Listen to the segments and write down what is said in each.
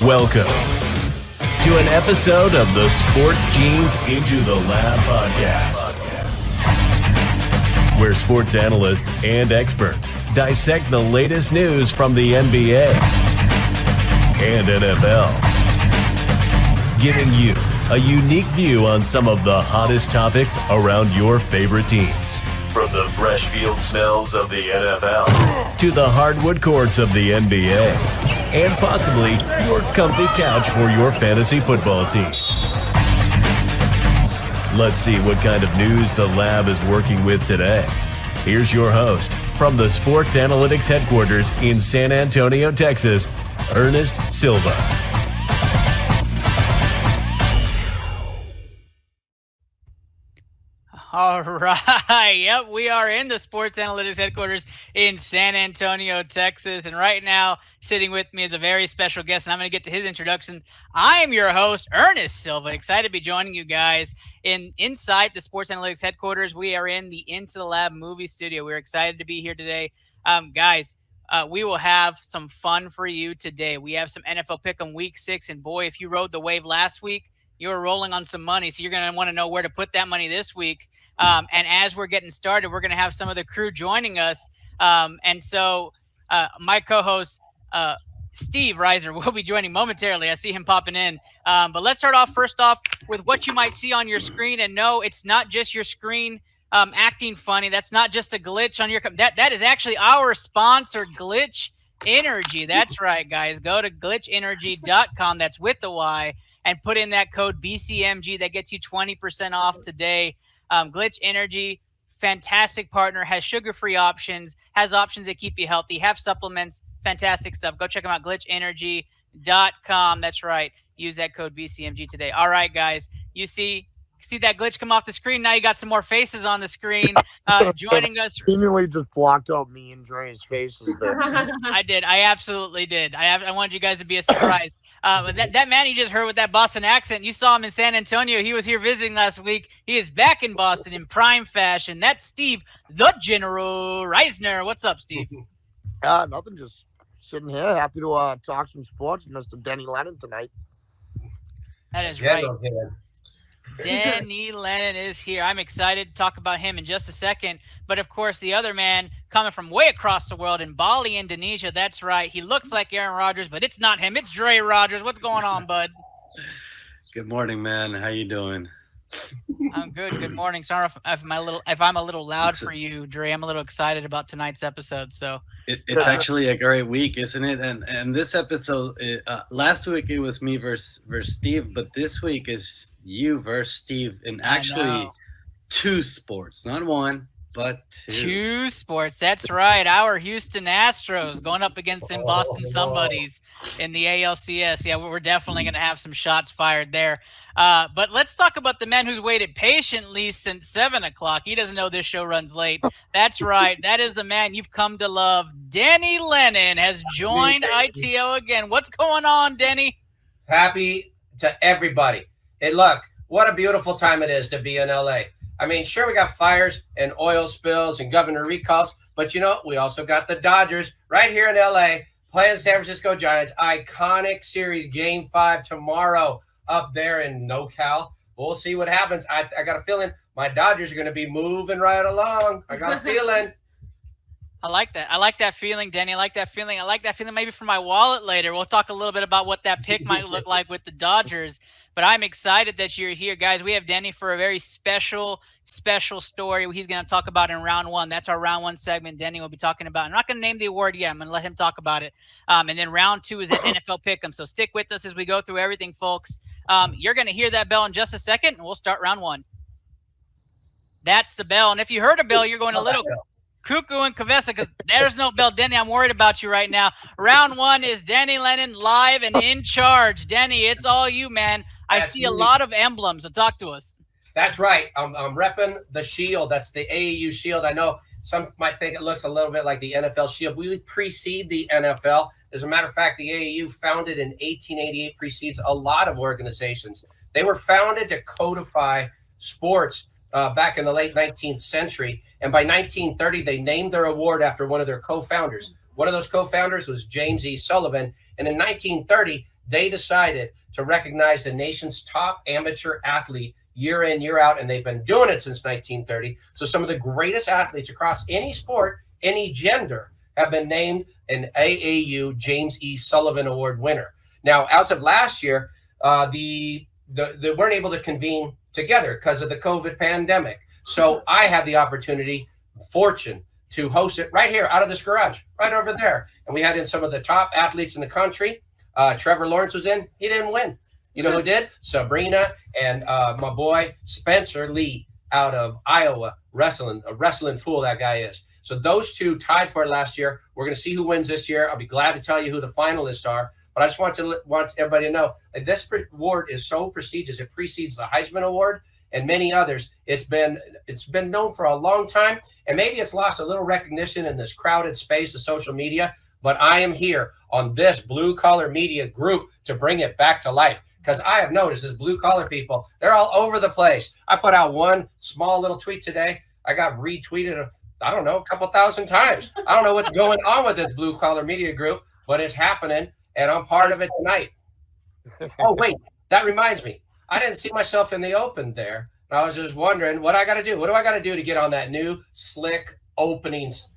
Welcome to an episode of the Sports Genes Into the Lab podcast, where sports analysts and experts dissect the latest news from the NBA and NFL, giving you a unique view on some of the hottest topics around your favorite teams. From the fresh field smells of the NFL to the hardwood courts of the NBA and possibly your comfy couch for your fantasy football team. Let's see what kind of news the lab is working with today. Here's your host from the Sports Analytics headquarters in San Antonio, Texas, Ernest Silva. All right. Yep, we are in the Sports Analytics headquarters in San Antonio, Texas. And right now, sitting with me is a very special guest, and I'm going to get to his introduction. I am your host, Ernest Silva. Excited to be joining you guys inside the Sports Analytics headquarters. We are in the Into the Lab movie studio. We're excited to be here today. Guys, we will have some fun for you today. We have some NFL Pick'em Week 6, and boy, if you rode the wave last week, you were rolling on some money, so you're going to want to know where to put that money this week. And as we're getting started, we're going to have some of the crew joining us. And so my co-host, Steve Reiser, will be joining momentarily. I see him popping in. But let's start off first off with what you might see on your screen. And no, it's not just your screen acting funny. That's not just a glitch on your that is actually our sponsor, Glitch Energy. That's right, guys. Go to glitchenergy.com. That's with the Y. And put in that code BCMG. That gets you 20% off today. Glitch Energy, fantastic partner, has sugar-free options, has options that keep you healthy, have supplements, fantastic stuff. Go check them out, glitchenergy.com. That's right. Use that code BCMG today. All right, guys. You see that glitch come off the screen? Now you got some more faces on the screen. Joining us. Seemingly just blocked out me and Dre's faces there. I did. I absolutely did. I wanted you guys to be a surprise. But that man you just heard with that Boston accent, you saw him in San Antonio. He was here visiting last week. He is back in Boston in prime fashion. That's Steve, the General Reisner. What's up, Steve? Nothing. Just sitting here. Happy to talk some sports with Mr. Denny Lennon tonight. That is right. Denny Lennon is here. I'm excited to talk about him in just a second. But, of course, the other man coming from way across the world in Bali, Indonesia. That's right. He looks like Aaron Rodgers, but it's not him. It's Dre Rodgers. What's going on, bud? Good morning, man. How you doing? I'm good. Good morning. Sorry if I'm a little loud for you, Dre. I'm a little excited about tonight's episode. So it's actually a great week, isn't it? And this episode, last week it was me versus Steve, but this week is you versus Steve, and actually two sports, not one, but two sports. That's right. Our Houston Astros going up against them Boston somebodies in the ALCS. Yeah, we're definitely going to have some shots fired there. But let's talk about the man who's waited patiently since 7 o'clock. He doesn't know this show runs late. That's right. That is the man you've come to love. Denny Lennon has joined ITO again. What's going on, Denny? Happy to everybody. Hey, look, what a beautiful time it is to be in LA. I mean, sure, we got fires and oil spills and governor recalls, but, we also got the Dodgers right here in LA playing San Francisco Giants. Iconic series, Game 5 tomorrow up there in NorCal. We'll see what happens. I got a feeling my Dodgers are going to be moving right along. I got a feeling. I like that. I like that feeling, Denny. I like that feeling. I like that feeling maybe for my wallet later. We'll talk a little bit about what that pick might look like with the Dodgers. But I'm excited that you're here, guys. We have Denny for a very special story he's going to talk about in round one. That's our round one segment Denny will be talking about. I'm not going to name the award yet. I'm going to let him talk about it. And then round two is an NFL Pick'em. So stick with us as we go through everything, folks. You're going to hear that bell in just a second, and we'll start round one. That's the bell. And if you heard a bell, you're going a little cuckoo and Kavessa because there's no bell. Denny, I'm worried about you right now. Round one is Denny Lennon live and in charge. Denny, it's all you, man. I see a lot of emblems, so talk to us. That's right. I'm repping the shield. That's the AAU shield. I know some might think it looks a little bit like the NFL shield. We precede the NFL. As a matter of fact, the AAU, founded in 1888, precedes a lot of organizations. They were founded to codify sports back in the late 19th century. And by 1930, they named their award after one of their co-founders. One of those co-founders was James E. Sullivan. And in 1930, they decided to recognize the nation's top amateur athlete year in, year out, and they've been doing it since 1930. So some of the greatest athletes across any sport, any gender, have been named an AAU James E. Sullivan Award winner. Now, as of last year, they weren't able to convene together because of the COVID pandemic. So I had the opportunity, fortune, to host it right here out of this garage, right over there. And we had in some of the top athletes in the country. Trevor Lawrence was in. He didn't win. You know who did? Sabrina and my boy Spencer Lee out of Iowa, wrestling. A wrestling fool that guy is. So those two tied for it last year. We're going to see who wins this year. I'll be glad to tell you who the finalists are. But I just want everybody to know that this award is so prestigious. It precedes the Heisman Award and many others. It's been known for a long time, and maybe it's lost a little recognition in this crowded space of social media. But I am here on this blue collar media group to bring it back to life, because I have noticed as blue collar people, they're all over the place. I put out one small little tweet today. I got retweeted, I don't know, a couple thousand times. I don't know what's going on with this blue collar media group, but it's happening, and I'm part of it tonight. Oh, wait, that reminds me. I didn't see myself in the open there. I was just wondering what I got to do. What do I got to do to get on that new slick openings?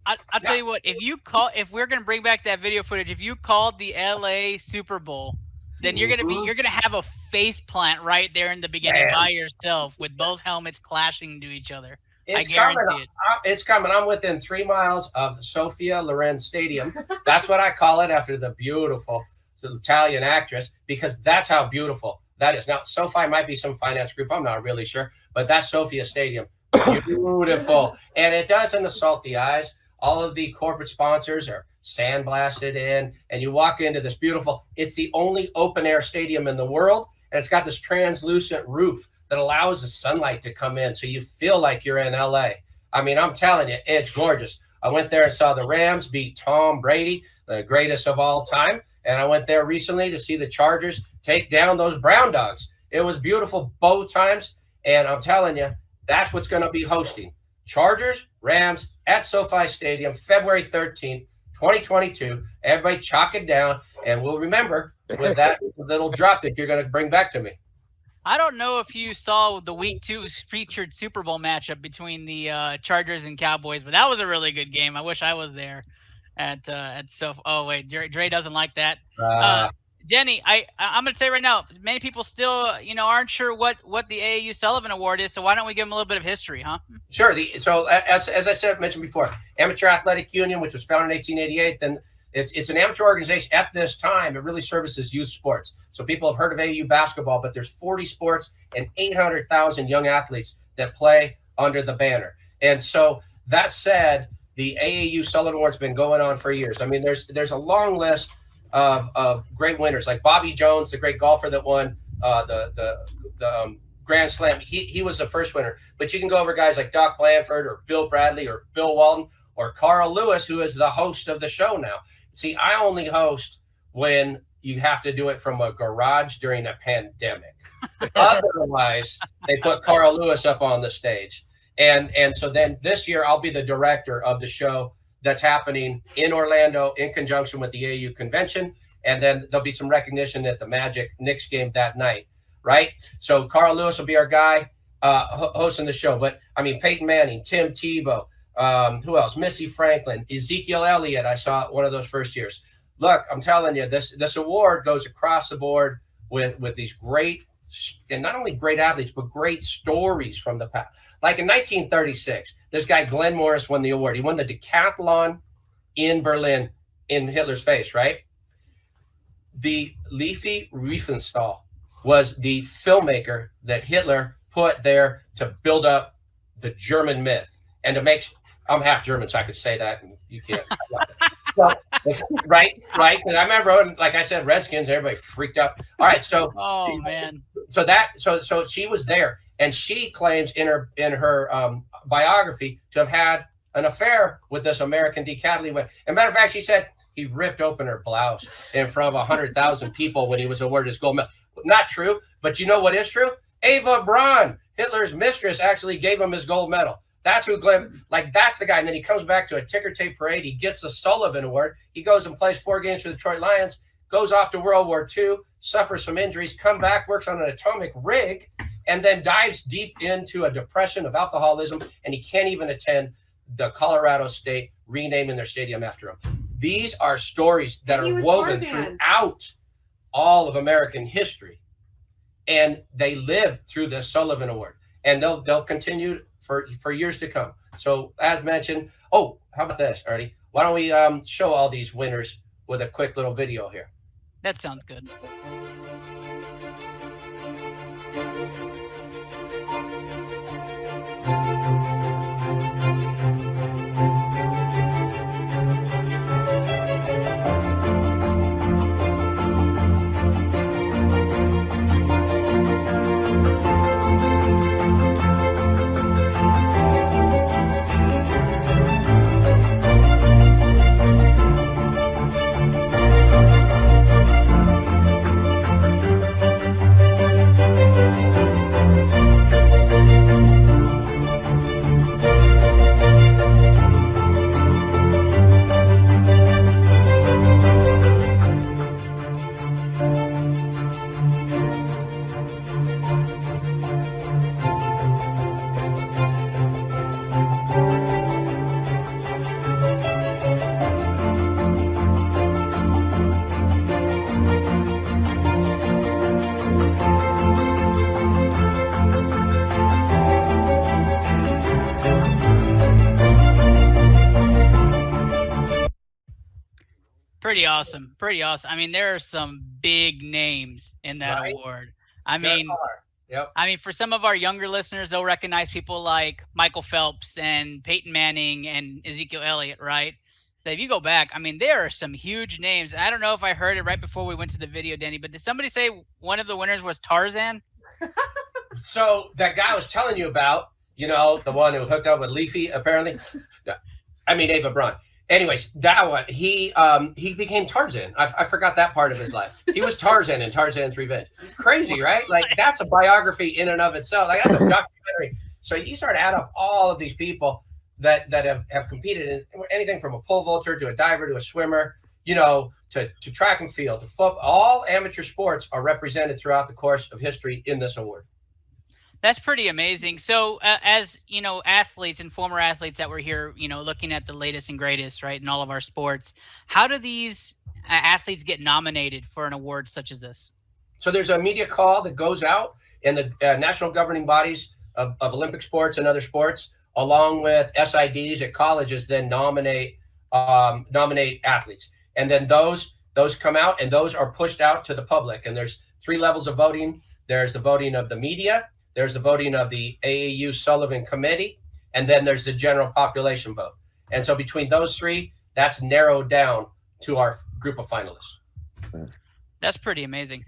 I'll tell you what, if we're going to bring back that video footage, if you called the LA Super Bowl, then you're going to have a face plant right there in the beginning by yourself with both helmets clashing into each other. I guarantee it. It's coming. I'm within 3 miles of Sophia Loren Stadium. That's what I call it, after the beautiful Italian actress, because that's how beautiful that is. Now, SoFi might be some finance group. I'm not really sure, but that's Sophia Stadium. Beautiful. And it doesn't assault the eyes. All of the corporate sponsors are sandblasted in, and you walk into this beautiful, it's the only open air stadium in the world. And it's got this translucent roof that allows the sunlight to come in, so you feel like you're in LA. I mean, I'm telling you, it's gorgeous. I went there and saw the Rams beat Tom Brady, the greatest of all time. And I went there recently to see the Chargers take down those Brown Dogs. It was beautiful both times. And I'm telling you, that's what's going to be hosting. Chargers, Rams at SoFi Stadium, February 13th, 2022. Everybody chalk it down. And we'll remember with that little drop that you're going to bring back to me. I don't know if you saw the week 2 featured Super Bowl matchup between the Chargers and Cowboys, but that was a really good game. I wish I was there at SoFi. Oh wait, Dre doesn't like that. Denny, I'm going to say right now, many people still aren't sure what the AAU Sullivan Award is. So why don't we give them a little bit of history, huh? Sure. So as I mentioned before, Amateur Athletic Union, which was founded in 1888, then it's an amateur organization at this time. It really services youth sports. So people have heard of AAU basketball, but there's 40 sports and 800,000 young athletes that play under the banner. And so that said, the AAU Sullivan Award's been going on for years. I mean, there's a long list of great winners, like Bobby Jones, the great golfer that won the Grand Slam. He was the first winner. But you can go over guys like Doc Blanford or Bill Bradley or Bill Walton or Carl Lewis, who is the host of the show now. See, I only host when you have to do it from a garage during a pandemic. Otherwise, they put Carl Lewis up on the stage. And so then this year, I'll be the director of the show that's happening in Orlando in conjunction with the AAU convention. And then there'll be some recognition at the Magic Knicks game that night, right? So Carl Lewis will be our guy hosting the show. But, I mean, Peyton Manning, Tim Tebow, who else? Missy Franklin, Ezekiel Elliott. I saw one of those first years. Look, I'm telling you, this award goes across the board with these great, and not only great athletes, but great stories from the past. Like in 1936, this guy Glenn Morris won the award. He won the decathlon in Berlin in Hitler's face, right? The Leafy Riefenstahl was the filmmaker that Hitler put there to build up the German myth and to make. I'm half German, so I could say that, and you can't. So, right. Because I remember, when, like I said, Redskins, everybody freaked out. All right, so oh man, so she was there, and she claims in her biography to have had an affair with this American decathlete winner. As a matter of fact, she said he ripped open her blouse in front of 100,000 people when he was awarded his gold medal. Not true, but you know what is true? Eva Braun, Hitler's mistress, actually gave him his gold medal. That's who Glenn, that's the guy. And then he comes back to a ticker tape parade. He gets the Sullivan Award. He goes and plays 4 games for the Detroit Lions, goes off to World War II, suffers some injuries, come back, works on an atomic rig, and then dives deep into a depression of alcoholism, and he can't even attend the Colorado State renaming their stadium after him. These are stories that are woven throughout all of American history, and they live through the Sullivan Award, and they'll continue for years to come. So as mentioned, how about this, Artie? Why don't we show all these winners with a quick little video here? That sounds good. Pretty awesome. Pretty awesome. I mean, there are some big names in that award. I mean, for some of our younger listeners, they'll recognize people like Michael Phelps and Peyton Manning and Ezekiel Elliott, right? That if you go back, I mean, there are some huge names. I don't know if I heard it right before we went to the video, Denny, but did somebody say one of the winners was Tarzan? So that guy I was telling you about, the one who hooked up with Leafy, apparently. Ava Braun. Anyways, that one, he became Tarzan. I forgot that part of his life. He was Tarzan in Tarzan's Revenge. Crazy, right? Like, that's a biography in and of itself. Like, that's a documentary. So you start to add up all of these people that have competed in anything from a pole vaulter to a diver to a swimmer, to track and field, to football. All amateur sports are represented throughout the course of history in this award. That's pretty amazing. So as, athletes and former athletes that were here, looking at the latest and greatest, right, in all of our sports, how do these athletes get nominated for an award such as this? So there's a media call that goes out, and the national governing bodies of Olympic sports and other sports, along with SIDs at colleges, then nominate athletes. And then those come out, and those are pushed out to the public. And there's 3 levels of voting. There's the voting of the media, there's the voting of the AAU Sullivan Committee, and then there's the general population vote. And so between those 3, that's narrowed down to our group of finalists. That's pretty amazing.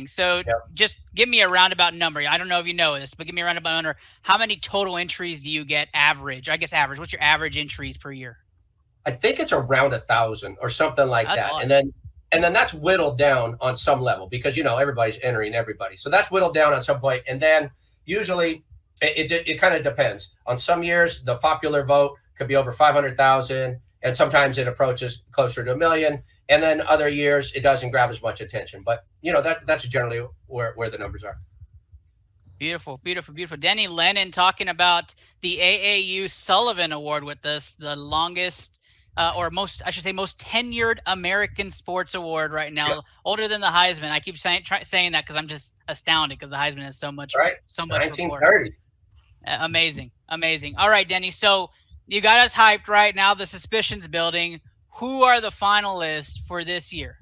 So just give me a roundabout number. I don't know if you know this, but give me a roundabout number. How many total entries do you get average? I guess average. What's your average entries per year? I think it's around 1,000 or something like that. And then that's whittled down on some level because, everybody's entering everybody. So that's whittled down on some point. And then usually it kind of depends. On some years, the popular vote could be over 500,000, and sometimes it approaches closer to 1 million. And then other years, it doesn't grab as much attention. But, that's generally where the numbers are. Beautiful, beautiful, beautiful. Denny Lennon talking about the AAU Sullivan Award with us, the longest most tenured American sports award right now, older than the Heisman. I keep saying that because I'm just astounded because the Heisman has so much. 1930. Amazing. All right, Denny. So you got us hyped right now. The suspicion's building. Who are the finalists for this year?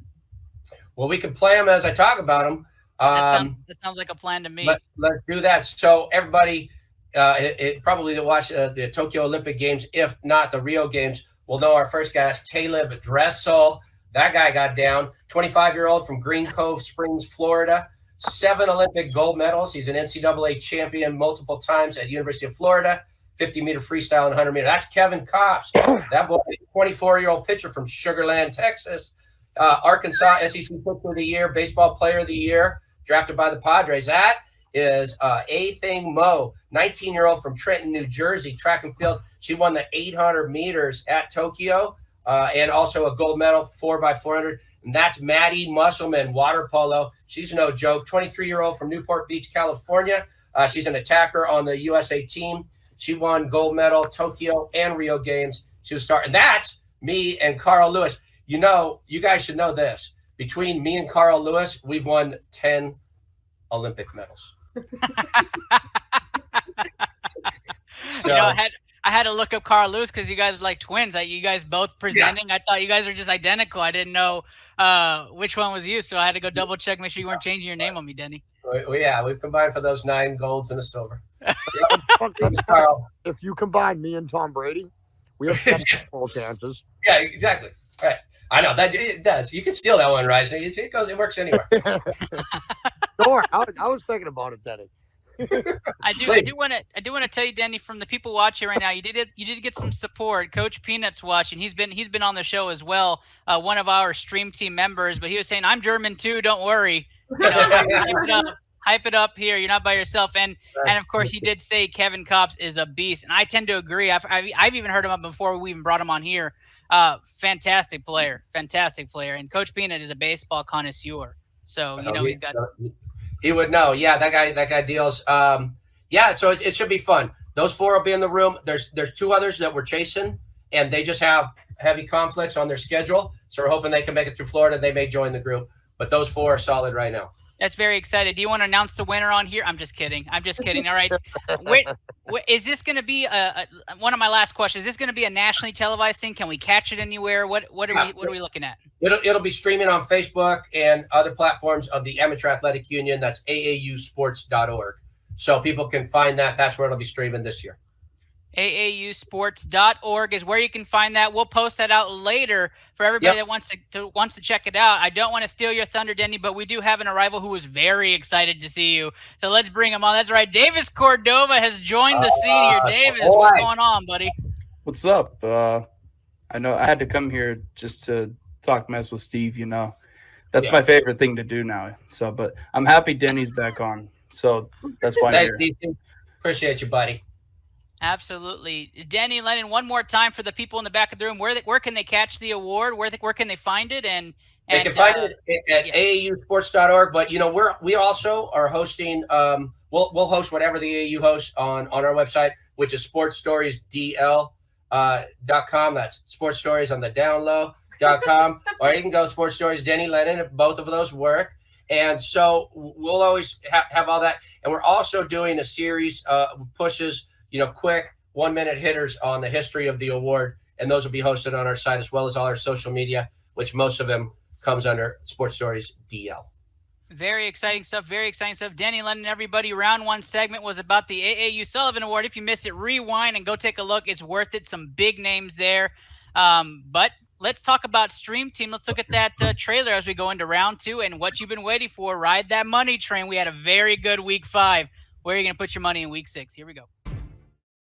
Well, we can play them as I talk about them. That sounds like a plan to me. Let's do that. So everybody, probably to watch the Tokyo Olympic Games, if not the Rio Games, we'll know our first guy is Caleb Dressel. That guy got down. 25-year-old from Green Cove Springs, Florida. 7 Olympic gold medals. He's an NCAA champion multiple times at University of Florida. 50-meter freestyle and 100-meter. That's Kevin Copps. That boy, 24-year-old pitcher from Sugar Land, Texas. Arkansas SEC Pitcher of the Year, Baseball Player of the Year, drafted by the Padres. That is A-Thing Mo, 19-year-old from Trenton, New Jersey, track and field. She won the 800 meters at Tokyo. and also a gold medal 4x400. And that's Maddie Musselman, water polo. She's no joke. 23-year-old from Newport Beach, California. She's an attacker on the USA team. She won gold medal Tokyo and Rio Games. She was starting. That's me and Carl Lewis. You know, you guys should know this. Between me and Carl Lewis, we've won 10 Olympic medals. So, I had to look up Carl Lewis because you guys are like twins. You guys both presenting. Yeah. I thought you guys were just identical. I didn't know which one was you, so I had to go double check, make sure you weren't changing your name on me, Denny. Yeah, we've combined for those 9 golds and a silver. If you combine me and Tom Brady, we have full chances. Yeah, exactly. Right. I know that it does. You can steal that one, Ryzen. It works anywhere. Sure. I was thinking about it, Denny. I do want to tell you, Denny, from the people watching right now, you did get some support. Coach Peanut's watching. He's been on the show as well. One of our stream team members, but he was saying, "I'm German too. Don't worry. You know, hype it up here. You're not by yourself." And of course, he did say Kevin Kopps is a beast, and I tend to agree. I've even heard him up before we even brought him on here. Fantastic player. And Coach Peanut is a baseball connoisseur, so you know he's got. He would know. Yeah, that guy deals. Yeah, so it should be fun. Those 4 will be in the room. There's 2 others that we're chasing, and they just have heavy conflicts on their schedule. So we're hoping they can make it through Florida. They may join the group, but those 4 are solid right now. That's very excited. Do you want to announce the winner on here? I'm just kidding. All right. Wait, is this going to be one of my last questions? Is this going to be a nationally televised thing? Can we catch it anywhere? What are we looking at? It'll be streaming on Facebook and other platforms of the Amateur Athletic Union. That's aausports.org. So people can find that. That's where it'll be streaming this year. aausports.org is where you can find that. We'll post that out later for everybody that wants to check it out. I don't want to steal your thunder, Denny, but we do have an arrival who is very excited to see you. So let's bring him on. That's right. Davis Cordova has joined the scene here. Davis, what's going on, buddy? What's up? I know I had to come here just to talk mess with Steve. You know, that's my favorite thing to do now. So, but I'm happy Denny's back on. So that's why I'm here. Appreciate you, buddy. Absolutely. Denny, Lennon, one more time for the people in the back of the room. Where can they catch the award? Where can they find it? And they can find it at aausports.org. But, you know, we also are hosting we'll host whatever the AAU hosts on our website, which is sportsstoriesdl.com. That's sports stories on the down low.com. Or you can go Sports Stories Denny Lennon if both of those work. And so we'll always have all that. And we're also doing a series pushes, you know, quick 1-minute hitters on the history of the award. And those will be hosted on our site as well as all our social media, which most of them comes under Sports Stories DL. Very exciting stuff. Denny, Lennon, everybody, round 1 segment was about the AAU Sullivan Award. If you missed it, rewind and go take a look. It's worth it. Some big names there. But let's talk about Stream Team. Let's look at that trailer as we go into round 2 and what you've been waiting for. Ride that money train. We had a very good week 5. Where are you going to put your money in week 6? Here we go.